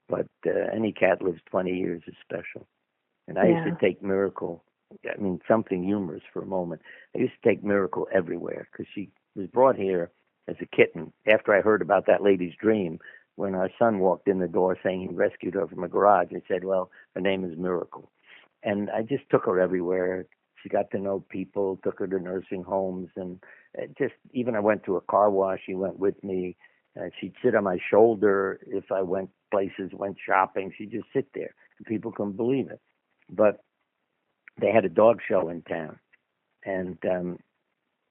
But any cat lives 20 years is special. And I used to take Miracle, something humorous for a moment. I used to take Miracle everywhere, because she was brought here as a kitten after I heard about that lady's dream, when our son walked in the door saying he rescued her from a garage. He said, well, her name is Miracle. And I just took her everywhere. She got to know people, took her to nursing homes, and even I went to a car wash, she went with me. She'd sit on my shoulder if I went places, went shopping. She'd just sit there, and people couldn't believe it. But they had a dog show in town, and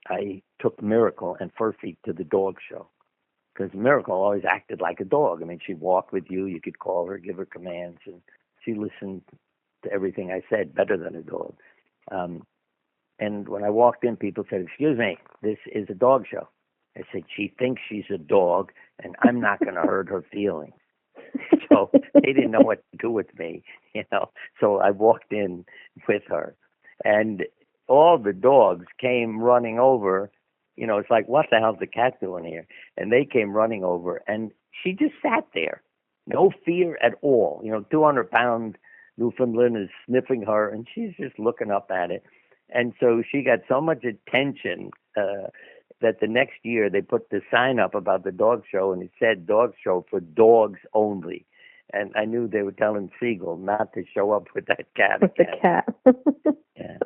I took Miracle and Furfy to the dog show, because Miracle always acted like a dog. She'd walk with you. You could call her, give her commands, and she listened to everything I said better than a dog. And when I walked in, people said, "Excuse me, this is a dog show." I said, "She thinks she's a dog, and I'm not going to hurt her feelings." So they didn't know what to do with me, So I walked in with her, and all the dogs came running over. It's like, what the hell's the cat doing here? And they came running over, and she just sat there, no fear at all. 200-pound Newfoundland is sniffing her, and she's just looking up at it. And so she got so much attention that the next year they put the sign up about the dog show, and it said dog show for dogs only. And I knew they were telling Siegel not to show up with that cat. With the cat. Yeah.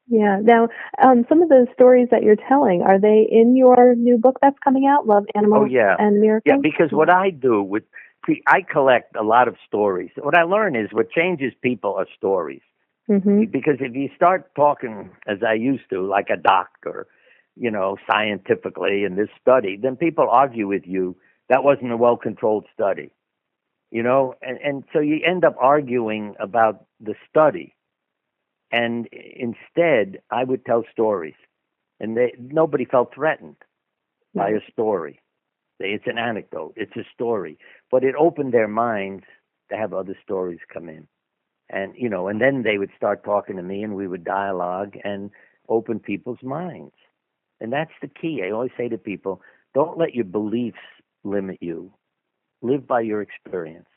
Yeah. Now, some of the stories that you're telling, are they in your new book that's coming out, Love Animals and Miracles? Yeah, because what I do I collect a lot of stories. What I learn is what changes people are stories. Mm-hmm. Because if you start talking, as I used to, like a doctor, scientifically in this study, then people argue with you, that wasn't a well-controlled study, and so you end up arguing about the study. And instead, I would tell stories, and nobody felt threatened by a story. It's an anecdote. It's a story. But it opened their minds to have other stories come in. And, and then they would start talking to me, and we would dialogue and open people's minds. And that's the key. I always say to people, don't let your beliefs limit you. Live by your experience.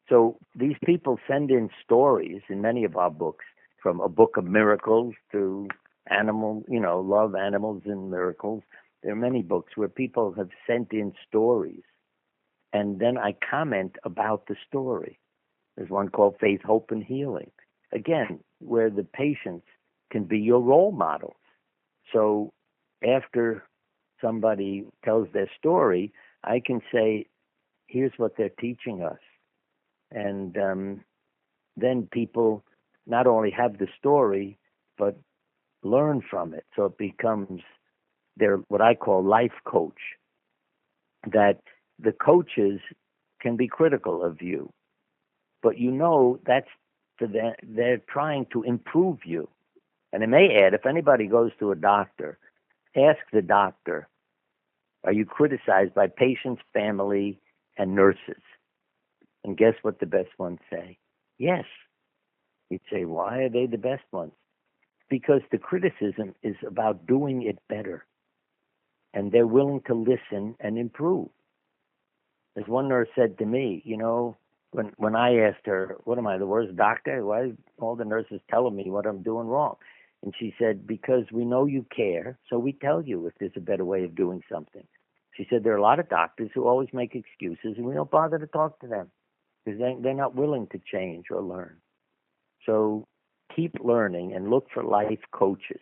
So these people send in stories in many of our books, from A Book of Miracles to Animal, Love, Animals, and Miracles. There are many books where people have sent in stories, and then I comment about the story. There's one called Faith, Hope, and Healing. Again, where the patients can be your role models. So after somebody tells their story, I can say, here's what they're teaching us. And then people not only have the story, but learn from it. So it becomes their, what I call, life coach. That the coaches can be critical of you, but that's for them. They're trying to improve you. And I may add, if anybody goes to a doctor, ask the doctor, are you criticized by patients, family, and nurses? And guess what the best ones say? Yes. You'd say, why are they the best ones? Because the criticism is about doing it better. And they're willing to listen and improve. As one nurse said to me, when I asked her, what am I, the worst doctor? Why are all the nurses telling me what I'm doing wrong? And she said, because we know you care, so we tell you if there's a better way of doing something. She said, there are a lot of doctors who always make excuses, and we don't bother to talk to them because they're not willing to change or learn. So keep learning and look for life coaches.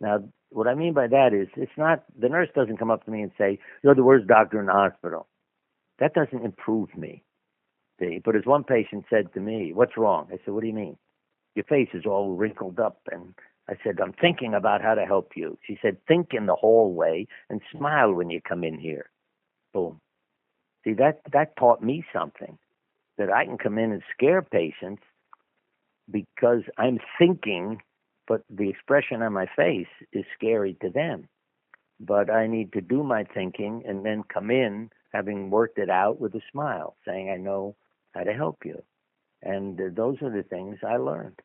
Now, what I mean by that is, it's not, the nurse doesn't come up to me and say, you're the worst doctor in the hospital. That doesn't improve me. See? But as one patient said to me, what's wrong? I said, what do you mean? Your face is all wrinkled up. And I said, I'm thinking about how to help you. She said, think in the hallway and smile when you come in here. Boom. See, that taught me something, that I can come in and scare patients because I'm thinking, but the expression on my face is scary to them. But I need to do my thinking and then come in having worked it out with a smile, saying, I know how to help you. And those are the things I learned.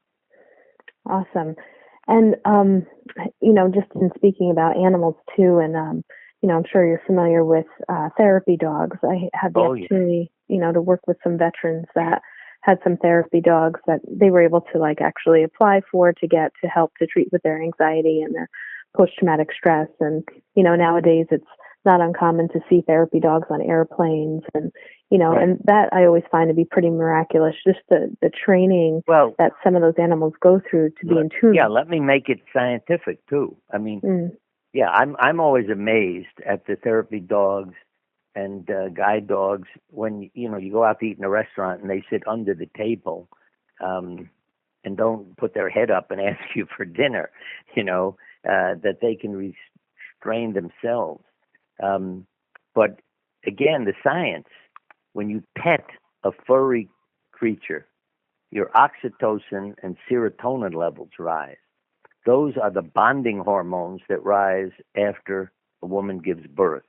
Awesome. And, just in speaking about animals too, and, I'm sure you're familiar with therapy dogs. I had the opportunity, to work with some veterans that had some therapy dogs that they were able to actually apply for to get to help to treat with their anxiety and their post-traumatic stress. And, nowadays it's not uncommon to see therapy dogs on airplanes and, right. And that I always find to be pretty miraculous, just the training that some of those animals go through to be in tune. Yeah, let me make it scientific too. I mean, yeah, I'm always amazed at the therapy dogs and guide dogs when, you go out to eat in a restaurant and they sit under the table and don't put their head up and ask you for dinner, that they can restrain themselves. But again, the science, when you pet a furry creature, your oxytocin and serotonin levels rise. Those are the bonding hormones that rise after a woman gives birth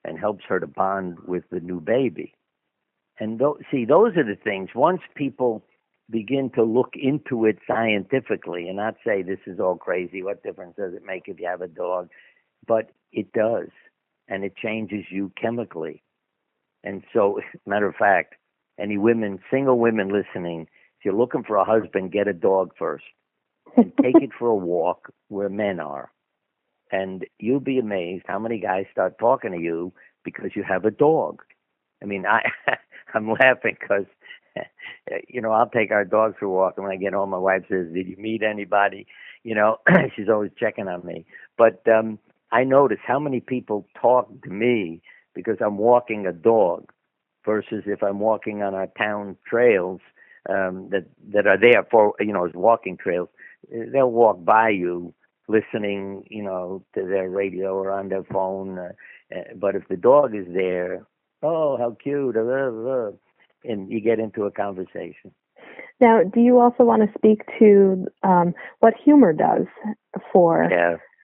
and helps her to bond with the new baby. And those are the things, once people begin to look into it scientifically and not say this is all crazy, what difference does it make if you have a dog? But it does, and it changes you chemically. And so, matter of fact, any women, single women listening, if you're looking for a husband, get a dog first and take it for a walk where men are. And you'll be amazed how many guys start talking to you because you have a dog. I mean, I'm laughing because, I'll take our dog for a walk. And when I get home, my wife says, did you meet anybody? She's always checking on me. But I notice how many people talk to me because I'm walking a dog versus if I'm walking on our town trails that are there for, as walking trails. They'll walk by you listening, to their radio or on their phone. But if the dog is there, oh, how cute, and you get into a conversation. Now, do you also want to speak to what humor does for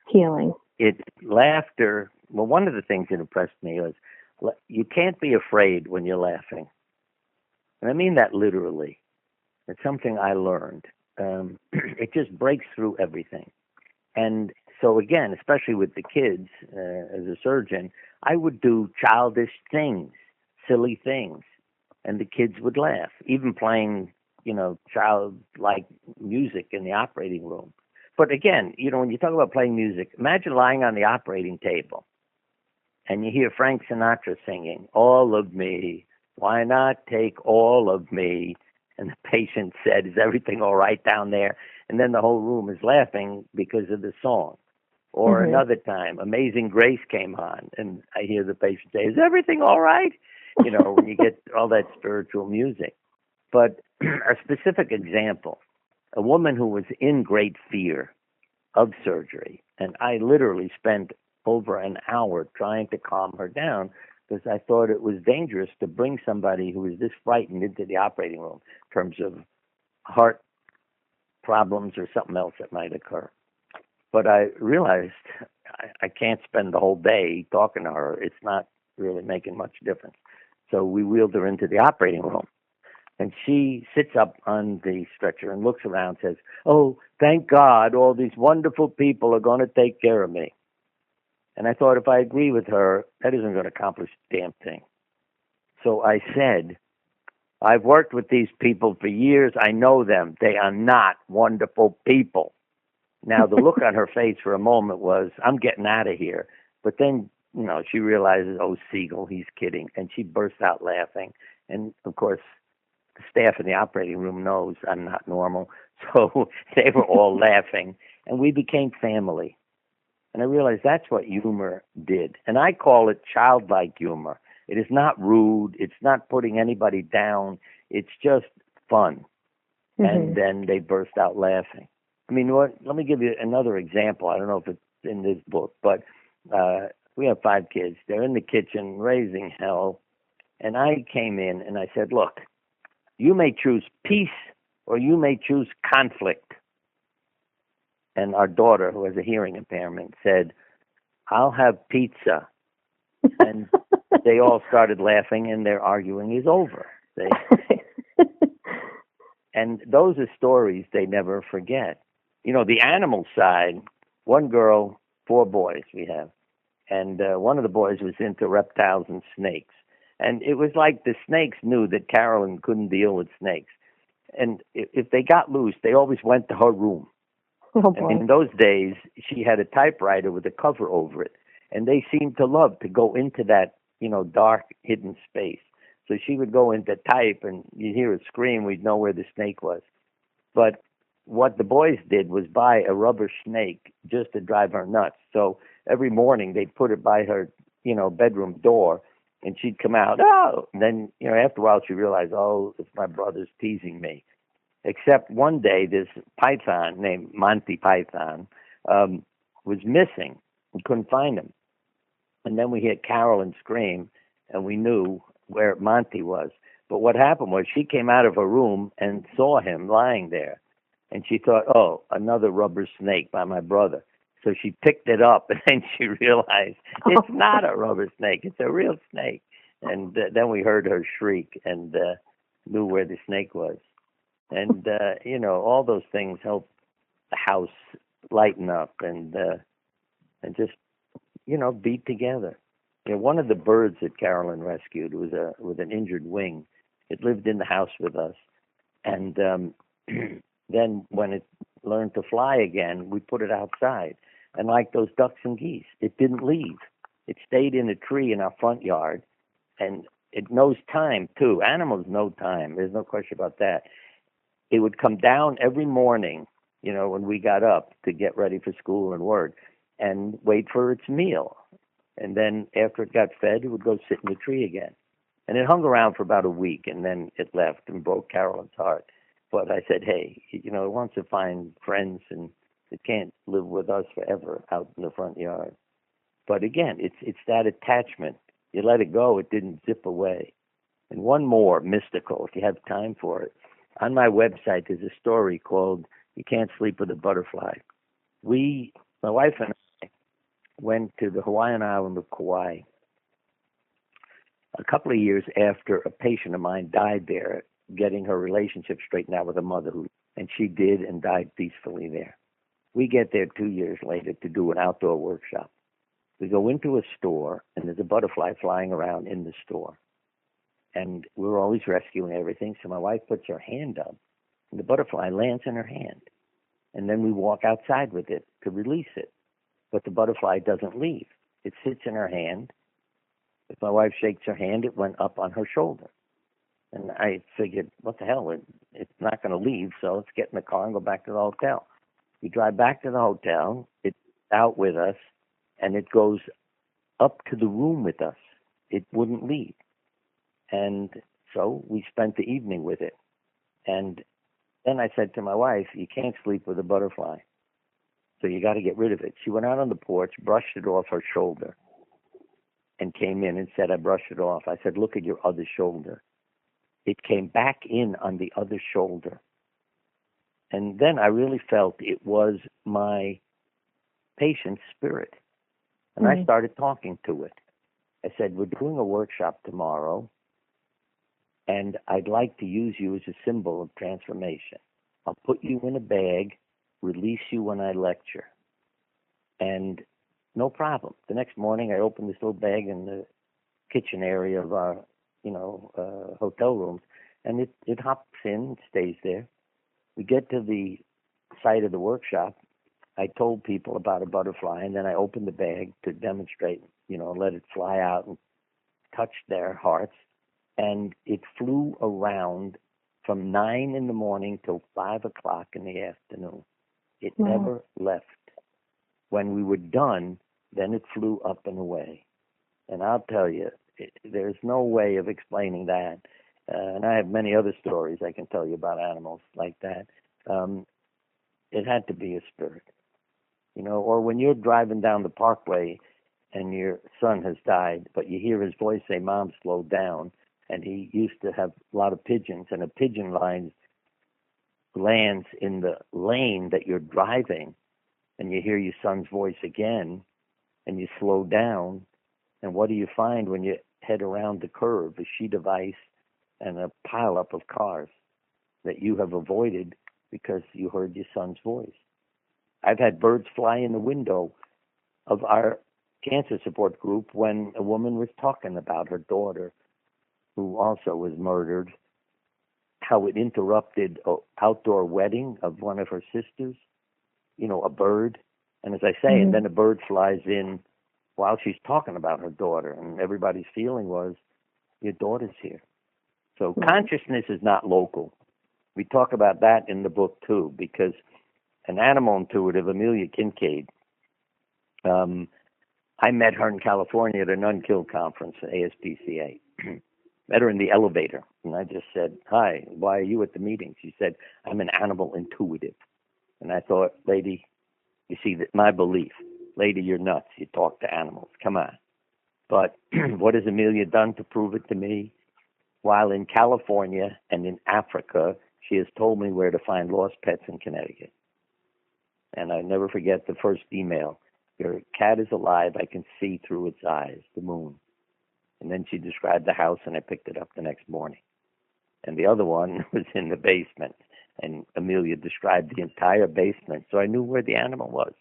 healing? It's laughter. Well, one of the things that impressed me was you can't be afraid when you're laughing. And I mean that literally. It's something I learned. It just breaks through everything. And so again, especially with the kids, as a surgeon, I would do childish things, silly things, and the kids would laugh, even playing, childlike music in the operating room. But again, when you talk about playing music, imagine lying on the operating table and you hear Frank Sinatra singing, "All of me, why not take all of me?" And the patient said, "Is everything all right down there?" And then the whole room is laughing because of the song. Or another time, Amazing Grace came on, and I hear the patient say, "Is everything all right?" When you get all that spiritual music. But a specific example, a woman who was in great fear of surgery, and I literally spent over an hour trying to calm her down because I thought it was dangerous to bring somebody who was this frightened into the operating room in terms of heart problems or something else that might occur. But I realized I can't spend the whole day talking to her. It's not really making much difference. So we wheeled her into the operating room. And she sits up on the stretcher and looks around and says, "Oh, thank God, all these wonderful people are going to take care of me." And I thought, if I agree with her, that isn't going to accomplish a damn thing. So I said, "I've worked with these people for years. I know them. They are not wonderful people." Now, the look on her face for a moment was, "I'm getting out of here." But then, she realizes, "Oh, Siegel, he's kidding." And she bursts out laughing. And, of course, the staff in the operating room knows I'm not normal. So they were all laughing. And we became family. And I realized that's what humor did. And I call it childlike humor. It is not rude. It's not putting anybody down. It's just fun. And then they burst out laughing. I mean, let me give you another example. I don't know if it's in this book, but we have 5 kids. They're in the kitchen raising hell. And I came in and I said, "Look, you may choose peace or you may choose conflict." And our daughter, who has a hearing impairment, said, "I'll have pizza." And they all started laughing and their arguing is over. And those are stories they never forget. The animal side, one girl, 4 boys we have. And one of the boys was into reptiles and snakes. And it was like the snakes knew that Carolyn couldn't deal with snakes. And if they got loose, they always went to her room. Oh, boy. And in those days, she had a typewriter with a cover over it. And they seemed to love to go into that, dark, hidden space. So she would go into type, and you'd hear her scream. We'd know where the snake was. But what the boys did was buy a rubber snake just to drive her nuts. So every morning they'd put it by her, bedroom door, and she'd come out, "Oh!" And then, after a while she realized, "Oh, it's my brother's teasing me." Except one day this python named Monty Python was missing. We couldn't find him. And then we heard Carolyn scream, and we knew where Monty was. But what happened was she came out of her room and saw him lying there. And she thought, "Oh, another rubber snake by my brother." So she picked it up, and then she realized it's not a rubber snake. It's a real snake. And then we heard her shriek and knew where the snake was. And, all those things help the house lighten up and just, be together. One of the birds that Carolyn rescued was with an injured wing. It lived in the house with us. And then when it learned to fly again, we put it outside. And like those ducks and geese, it didn't leave. It stayed in a tree in our front yard. And it knows time, too. Animals know time. There's no question about that. It would come down every morning, when we got up to get ready for school and work, and wait for its meal. And then after it got fed, it would go sit in the tree again. And it hung around for about a week, and then it left and broke Carolyn's heart. But I said, "Hey, it wants to find friends, and it can't live with us forever out in the front yard." But again, it's that attachment. You let it go, it didn't zip away. And one more mystical, if you have time for it. On my website, there's a story called "You Can't Sleep with a Butterfly." My wife and I, went to the Hawaiian island of Kauai a couple of years after a patient of mine died there, getting her relationship straightened out with her mother, and she did and died peacefully there. We get there 2 years later to do an outdoor workshop. We go into a store, and there's a butterfly flying around in the store. And we're always rescuing everything, so my wife puts her hand up, and the butterfly lands in her hand. And then we walk outside with it to release it. But the butterfly doesn't leave. It sits in her hand. If my wife shakes her hand, it went up on her shoulder. And I figured, what the hell, it's not going to leave, so let's get in the car and go back to the hotel. We drive back to the hotel, it's out with us, and it goes up to the room with us. It wouldn't leave. And so we spent the evening with it. And then I said to my wife, you can't sleep with a butterfly, so you got to get rid of it. She went out on the porch, brushed it off her shoulder, and came in and said, I brushed it off. I said, look at your other shoulder. It came back in on the other shoulder. And then I really felt it was my patient's spirit. And I started talking to it. I said, we're doing a workshop tomorrow, and I'd like to use you as a symbol of transformation. I'll put you in a bag, release you when I lecture. And no problem. The next morning, I opened this little bag in the kitchen area of our, hotel rooms, and it hops in, stays there. We get to the site of the workshop. I told people about a butterfly, and then I opened the bag to demonstrate, let it fly out and touch their hearts. And it flew around from 9 in the morning till 5 o'clock in the afternoon. It never left. When we were done, then it flew up and away. And I'll tell you, there's no way of explaining that. And I have many other stories I can tell you about animals like that. It had to be a spirit. Or when you're driving down the parkway and your son has died, but you hear his voice say, Mom, slow down. And he used to have a lot of pigeons, and a pigeon lands in the lane that you're driving, and you hear your son's voice again, and you slow down, and what do you find when you head around the curve? A sheet of ice and a pileup of cars that you have avoided because you heard your son's voice. I've had birds fly in the window of our cancer support group when a woman was talking about her daughter, who also was murdered, how it interrupted an outdoor wedding of one of her sisters, a bird. And as I say, and then a bird flies in while she's talking about her daughter, and everybody's feeling was, your daughter's here. So consciousness is not local. We talk about that in the book, too, because an animal intuitive, Amelia Kincaid, I met her in California at an Unkill conference at ASPCA. Met her in the elevator, and I just said, hi, why are you at the meeting? She said, I'm an animal intuitive. And I thought, lady, you see, that my belief, lady, you're nuts. You talk to animals. Come on. But what has Amelia done to prove it to me? While in California and in Africa, she has told me where to find lost pets in Connecticut. And I never forget the first email. Your cat is alive. I can see through its eyes, the moon. And then she described the house, and I picked it up the next morning. And the other one was in the basement, and Amelia described the entire basement, so I knew where the animal was.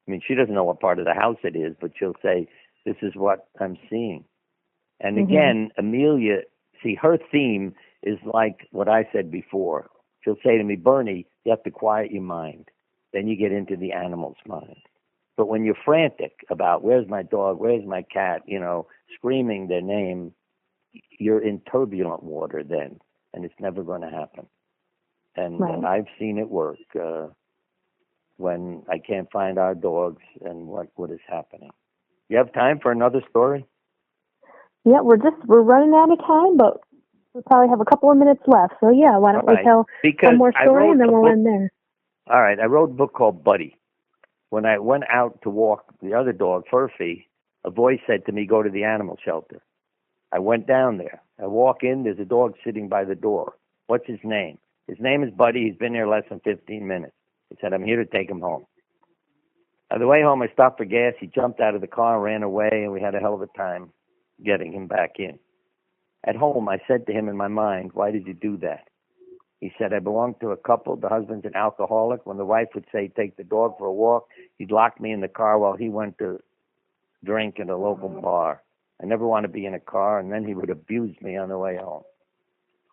I mean, she doesn't know what part of the house it is, but she'll say, this is what I'm seeing. And again, Amelia, see, her theme is like what I said before. She'll say to me, Bernie, you have to quiet your mind. Then you get into the animal's mind. But when you're frantic about where's my dog, where's my cat, screaming their name, you're in turbulent water then, and it's never going to happen. And I've seen it work when I can't find our dogs and what is happening. You have time for another story? Yeah, we're running out of time, but we probably have a couple of minutes left. So yeah, why don't we tell one more story and then we'll end there. All right, I wrote a book called Buddy. When I went out to walk the other dog, Furphy, a voice said to me, go to the animal shelter. I went down there. I walk in, there's a dog sitting by the door. What's his name? His name is Buddy. He's been here less than 15 minutes. He said, I'm here to take him home. On the way home, I stopped for gas. He jumped out of the car and ran away, and we had a hell of a time getting him back in. At home, I said to him in my mind, why did you do that? He said, I belong to a couple. The husband's an alcoholic. When the wife would say, take the dog for a walk, he'd lock me in the car while he went to drink at a local bar. I never want to be in a car, and then he would abuse me on the way home.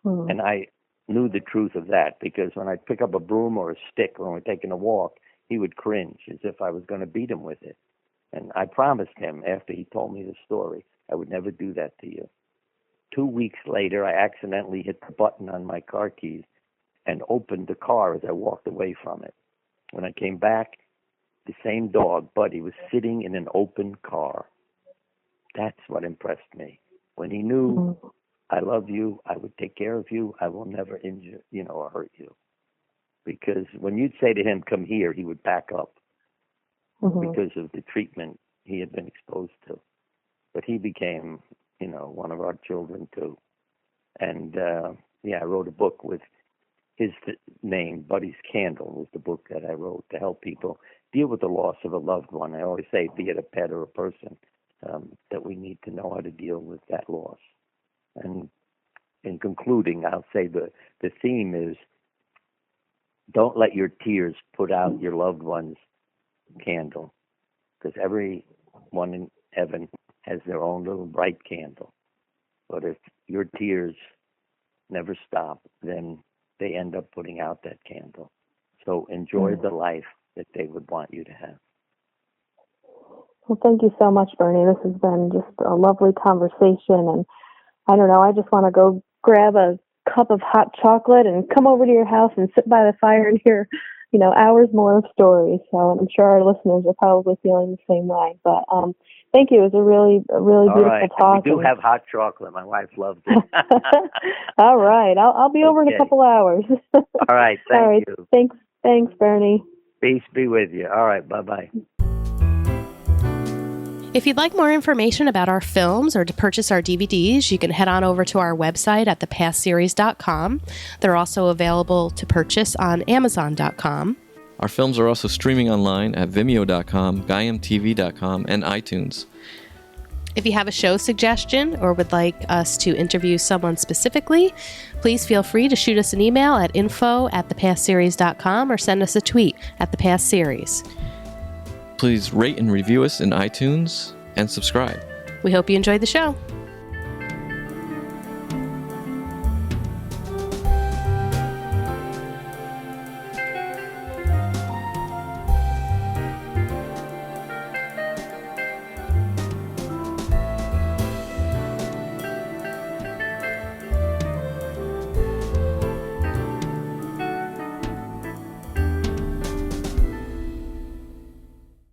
Mm. And I knew the truth of that, because when I'd pick up a broom or a stick when we're taking a walk, he would cringe as if I was going to beat him with it. And I promised him, after he told me the story, I would never do that to you. 2 weeks later, I accidentally hit the button on my car keys and opened the car as I walked away from it. When I came back, the same dog, Buddy, was sitting in an open car. That's what impressed me. When he knew, I love you, I would take care of you, I will never injure, or hurt you. Because when you'd say to him, come here, he would back up because of the treatment he had been exposed to. But he became, one of our children too. And, I wrote a book with his name, Buddy's Candle, was the book that I wrote to help people deal with the loss of a loved one. I always say, be it a pet or a person, that we need to know how to deal with that loss. And in concluding, I'll say the theme is, don't let your tears put out your loved one's candle, because everyone in heaven has their own little bright candle. But if your tears never stop, then they end up putting out that candle. So enjoy the life that they would want you to have. Well, thank you so much, Bernie. This has been just a lovely conversation. And I don't know, I just want to go grab a cup of hot chocolate and come over to your house and sit by the fire and hear, hours more of stories. So I'm sure our listeners are probably feeling the same way. But thank you. It was a really beautiful talk. We do have hot chocolate. My wife loved it. All right. I'll be over in a couple hours. All right. Thank you. Thanks, Bernie. Peace be with you. All right. Bye-bye. If you'd like more information about our films or to purchase our DVDs, you can head on over to our website at thepastseries.com. They're also available to purchase on Amazon.com. Our films are also streaming online at Vimeo.com, GaiamTV.com, and iTunes. If you have a show suggestion or would like us to interview someone specifically, please feel free to shoot us an email at info@thepastseries.com or send us a tweet at thepastseries. Please rate and review us in iTunes and subscribe. We hope you enjoyed the show.